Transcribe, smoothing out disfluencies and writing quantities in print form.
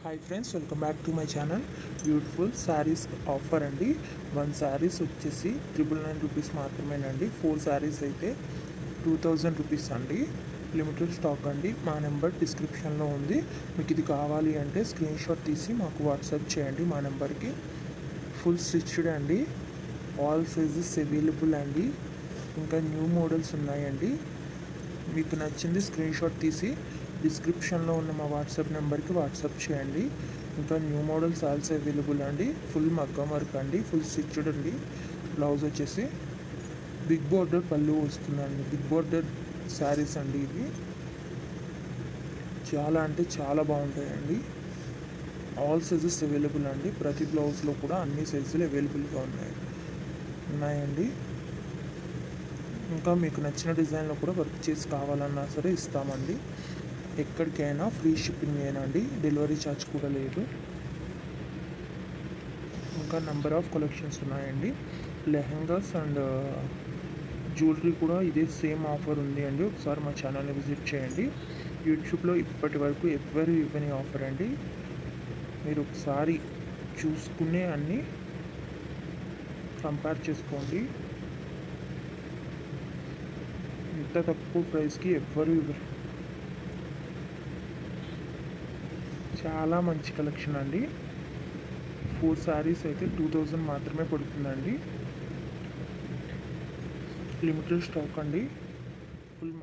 Hi friends, welcome back to my channel. Beautiful saris offer అండి. 1 శారీస్ వచ్చేసి 999 rupees మాత్రమేనండి. 4 శారీస్ అయితే 2000 రూపీస్ అండి. లిమిటెడ్ స్టాక్ అండి. మా నెంబర్ డిస్క్రిప్షన్లో ఉంది. మీకు ఇది కావాలి అంటే స్క్రీన్ షాట్ తీసి మాకు వాట్సాప్ చేయండి మా నెంబర్కి. ఫుల్ స్టిచ్డ్ అండి. ఆల్ సైజెస్ అవైలబుల్ అండి. ఇంకా న్యూ మోడల్స్ ఉన్నాయండి. మీకు నచ్చింది స్క్రీన్ షాట్ తీసి డిస్క్రిప్షన్లో ఉన్న మా వాట్సాప్ నెంబర్కి వాట్సాప్ చేయండి. ఇంకా న్యూ మోడల్స్ ఆల్సో అవైలబుల్ అండి. ఫుల్ మగ్గం వర్క్ అండి, ఫుల్ స్టిచ్డ్ అండి. బ్లౌజ్ వచ్చేసి బిగ్ బోర్డర్ పళ్ళు వస్తుందండి. బిగ్ బోర్డర్ శారీస్ అండి ఇవి. చాలా అంటే చాలా బాగుంటాయండి. ఆల్ సైజెస్ అవైలబుల్ అండి. ప్రతి బ్లౌజ్లో కూడా అన్ని సైజులు అవైలబుల్గా ఉన్నాయండి. ఇంకా మీకు నచ్చిన డిజైన్లో కూడా వర్క్ చేసి కావాలన్నా సరే ఇస్తామండి. ఎక్కడికైనా ఫ్రీ షిప్పింగ్ ఏనండి. డెలివరీ ఛార్జ్ కూడా లేదు. ఇంకా నెంబర్ ఆఫ్ కలెక్షన్స్ ఉన్నాయండి. లెహంగాస్ అండ్ జ్యువెలరీ కూడా ఇదే సేమ్ ఆఫర్ ఉంది అండి. ఒకసారి మా ఛానల్ని విజిట్ చేయండి. యూట్యూబ్లో ఇప్పటి వరకు ఎవరు ఇవ్వని ఆఫర్ అండి. మీరు ఒకసారి చూసుకునే అన్నీ కంపేర్ చేసుకోండి. ఇంత తక్కువ ప్రైస్కి ఎవ్వరు ఇవ్వరు. చాలా మంచి కలెక్షన్ అండి. 4 శారీస్ అయితే 2000 మాత్రమే పడుతుందండి. లిమిటెడ్ స్టాక్ అండి. ఫుల్